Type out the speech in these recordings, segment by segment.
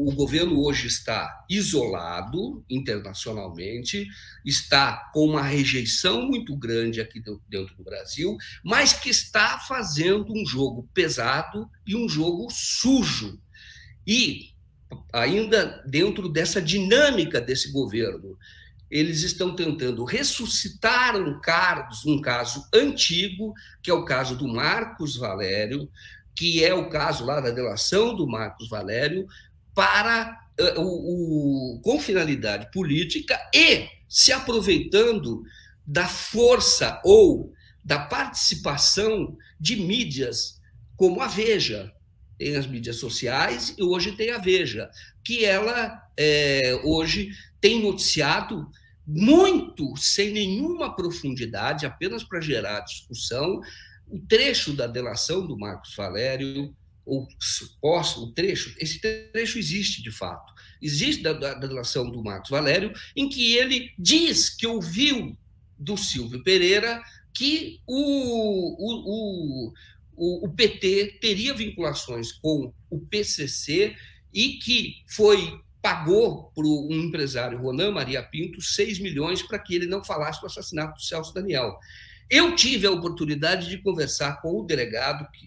o governo hoje está isolado internacionalmente, está com uma rejeição muito grande aqui dentro do Brasil, mas que está fazendo um jogo pesado e um jogo sujo. E, ainda dentro dessa dinâmica desse governo, eles estão tentando ressuscitar um caso antigo, que é o caso do Marcos Valério, que é o caso lá da delação do Marcos Valério, com finalidade política e se aproveitando da força ou da participação de mídias como a Veja. Tem as mídias sociais e hoje tem a Veja, que ela hoje tem noticiado muito, sem nenhuma profundidade, apenas para gerar discussão, o trecho da delação do Marcos Valério, ou suposto, esse trecho existe de fato, existe da delação do Marcos Valério, em que ele diz que ouviu do Silvio Pereira que o PT teria vinculações com o PCC e que pagou para um empresário, Ronan Maria Pinto, 6 milhões para que ele não falasse do assassinato do Celso Daniel. Eu tive a oportunidade de conversar com o delegado, que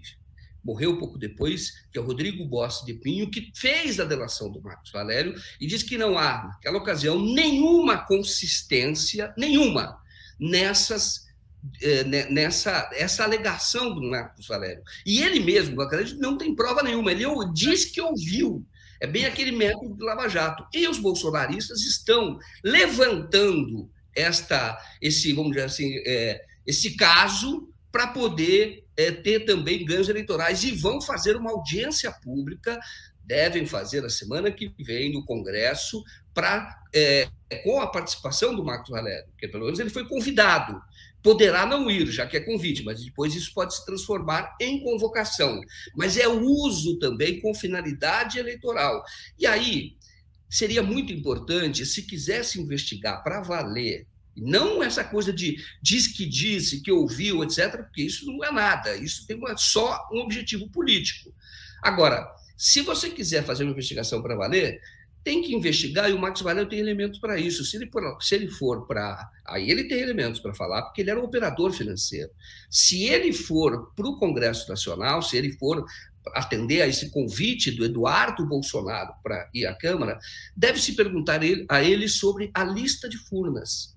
morreu pouco depois, que é o Rodrigo Bossi de Pinho, que fez a delação do Marcos Valério e disse que não há, naquela ocasião, nenhuma consistência, nenhuma, nessa alegação do Marcos Valério. E ele mesmo, acredito, não tem prova nenhuma. Ele diz que ouviu. É bem aquele método do Lava Jato. E os bolsonaristas estão levantando vamos dizer assim, esse caso para poder ter também ganhos eleitorais e vão fazer uma audiência pública, devem fazer na semana que vem no Congresso, com a participação do Marcos Valério, porque pelo menos ele foi convidado. Poderá não ir, já que é convite, mas depois isso pode se transformar em convocação. Mas é o uso também com finalidade eleitoral. E aí, seria muito importante, se quisesse investigar para valer, não essa coisa de diz que disse, que ouviu, etc., porque isso não é nada, isso tem só um objetivo político. Agora, se você quiser fazer uma investigação para valer, tem que investigar, e o Marcos Valério tem elementos para isso. Se ele for para... Aí ele tem elementos para falar, porque ele era um operador financeiro. Se ele for para o Congresso Nacional, se ele for atender a esse convite do Eduardo Bolsonaro para ir à Câmara, deve-se perguntar a ele sobre a lista de Furnas.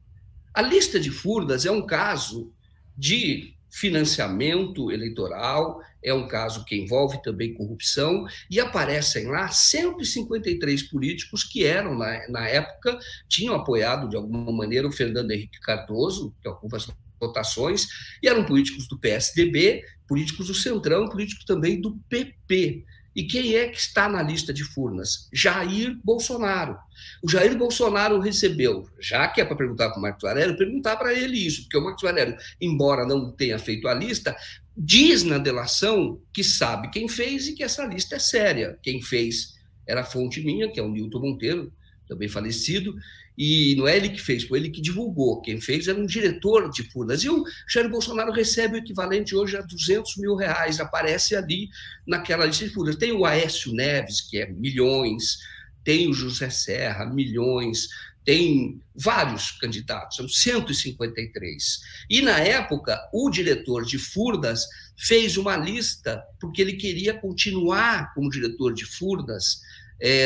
A lista de Furnas é um caso de financiamento eleitoral, é um caso que envolve também corrupção, e aparecem lá 153 políticos que eram, na época, tinham apoiado de alguma maneira o Fernando Henrique Cardoso, que ocupa as votações, e eram políticos do PSDB, políticos do Centrão, políticos também do PP. E quem é que está na lista de Furnas? Jair Bolsonaro. O Jair Bolsonaro recebeu, já que é para perguntar para o Marcos Valério, perguntar para ele isso, porque o Marcos Valério, embora não tenha feito a lista, diz na delação que sabe quem fez e que essa lista é séria. Quem fez era a fonte minha, que é o Nilton Monteiro, também falecido, e não é ele que fez, foi ele que divulgou. Quem fez era um diretor de Furnas. E o Jair Bolsonaro recebe o equivalente hoje a R$200 mil, aparece ali naquela lista de Furnas. Tem o Aécio Neves, que é milhões, tem o José Serra, milhões, tem vários candidatos, são 153. E, na época, o diretor de Furnas fez uma lista, porque ele queria continuar como diretor de Furnas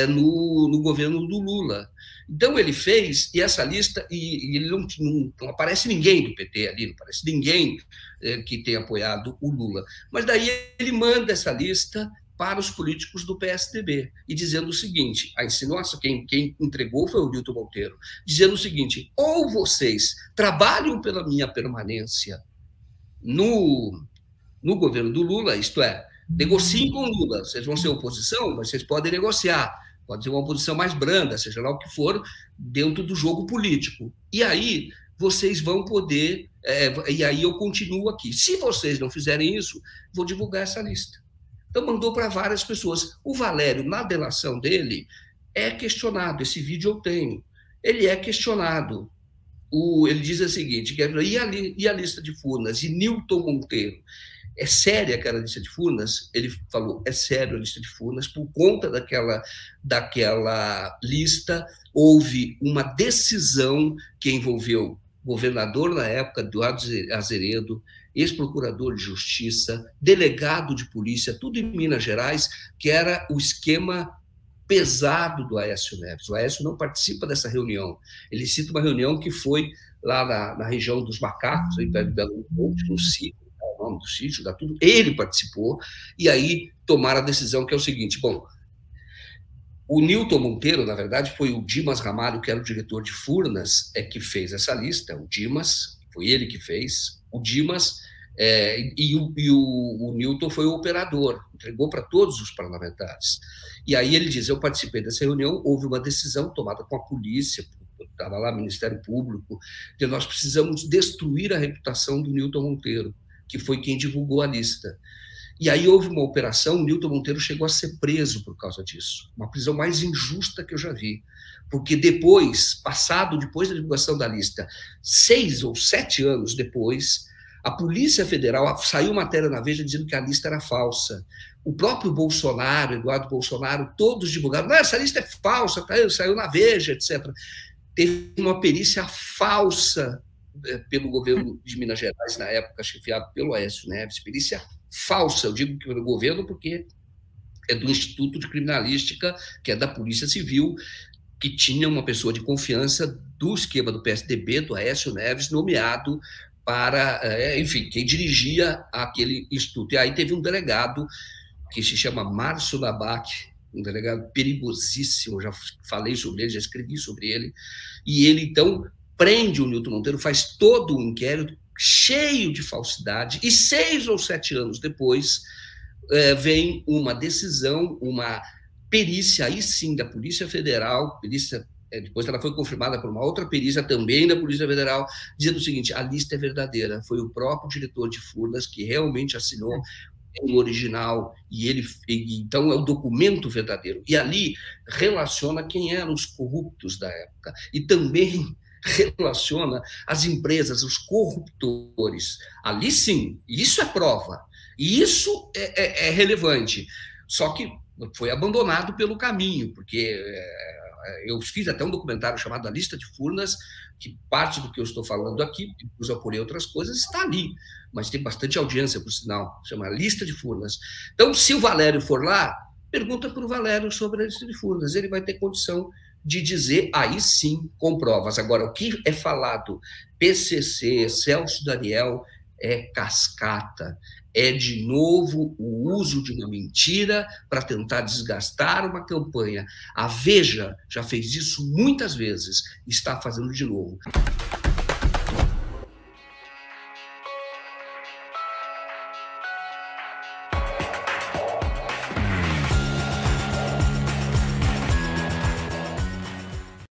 no governo do Lula. Então, ele fez, e essa lista, e ele não aparece ninguém do PT ali, não aparece ninguém que tenha apoiado o Lula. Mas daí ele manda essa lista para os políticos do PSDB, e dizendo o seguinte, a insinuação, quem entregou foi o Nilton Monteiro, dizendo o seguinte: ou vocês trabalham pela minha permanência no governo do Lula, isto é, negociem com o Lula, vocês vão ser oposição, mas vocês podem negociar, pode ser uma oposição mais branda, seja lá o que for, dentro do jogo político. E aí vocês vão poder, e aí eu continuo aqui. Se vocês não fizerem isso, vou divulgar essa lista. Então, mandou para várias pessoas. O Valério, na delação dele, é questionado. Esse vídeo eu tenho. Ele é questionado. Ele diz o seguinte, e a lista de Furnas, e Nilton Monteiro. é séria aquela lista de Furnas? Ele falou, é sério a lista de Furnas, por conta daquela lista, houve uma decisão que envolveu o governador na época, Eduardo Azeredo, ex-procurador de justiça, delegado de polícia, tudo em Minas Gerais, que era o esquema pesado do Aécio Neves. O Aécio não participa dessa reunião. Ele cita uma reunião que foi lá na região dos Macacos, aí perto de Belo Horizonte, no sítio, o nome do sítio, dá tudo. Ele participou, e aí tomaram a decisão que é o seguinte, bom, o Newton Monteiro, na verdade, foi o Dimas Ramalho, que era o diretor de Furnas, que fez essa lista, o Dimas, foi ele que fez, o Dimas, e o Newton foi o operador, entregou para todos os parlamentares. E aí ele diz, eu participei dessa reunião, houve uma decisão tomada com a polícia, estava lá o Ministério Público, que nós precisamos destruir a reputação do Newton Monteiro, que foi quem divulgou a lista. E aí houve uma operação, o Newton Monteiro chegou a ser preso por causa disso. Uma prisão mais injusta que eu já vi. Porque depois da divulgação da lista, 6 ou 7 anos depois, a Polícia Federal, saiu matéria na Veja dizendo que a lista era falsa. O próprio Bolsonaro, Eduardo Bolsonaro, todos divulgaram, não, essa lista é falsa, saiu na Veja, etc. Teve uma perícia falsa pelo governo de Minas Gerais, na época, chefiado pelo Aécio Neves, perícia falsa, eu digo que pelo governo porque é do Instituto de Criminalística, que é da Polícia Civil, que tinha uma pessoa de confiança do esquema do PSDB, do Aécio Neves, nomeado para, enfim, quem dirigia aquele instituto. E aí teve um delegado que se chama Márcio Labac, um delegado perigosíssimo, já falei sobre ele, já escrevi sobre ele, e ele, então, prende o Newton Monteiro, faz todo um inquérito cheio de falsidade, e 6 ou 7 anos depois vem uma decisão, uma perícia, aí sim, da Polícia Federal, depois ela foi confirmada por uma outra perícia também da Polícia Federal, dizendo o seguinte, a lista é verdadeira, foi o próprio diretor de Furnas que realmente assinou o original, então é o documento verdadeiro. E ali relaciona quem eram os corruptos da época, e também relaciona as empresas, os corruptores. Ali sim, isso é prova, e isso é relevante. Só que foi abandonado pelo caminho, porque eu fiz até um documentário chamado A Lista de Furnas, que parte do que eu estou falando aqui, depois eu apurei outras coisas, está ali, mas tem bastante audiência, por sinal, chama Lista de Furnas. Então, se o Valério for lá, pergunta para o Valério sobre a Lista de Furnas, ele vai ter condição de dizer, aí sim, com provas. Agora, o que é falado, PCC, Celso Daniel, é cascata, é, de novo, o uso de uma mentira para tentar desgastar uma campanha. A Veja já fez isso muitas vezes, está fazendo de novo.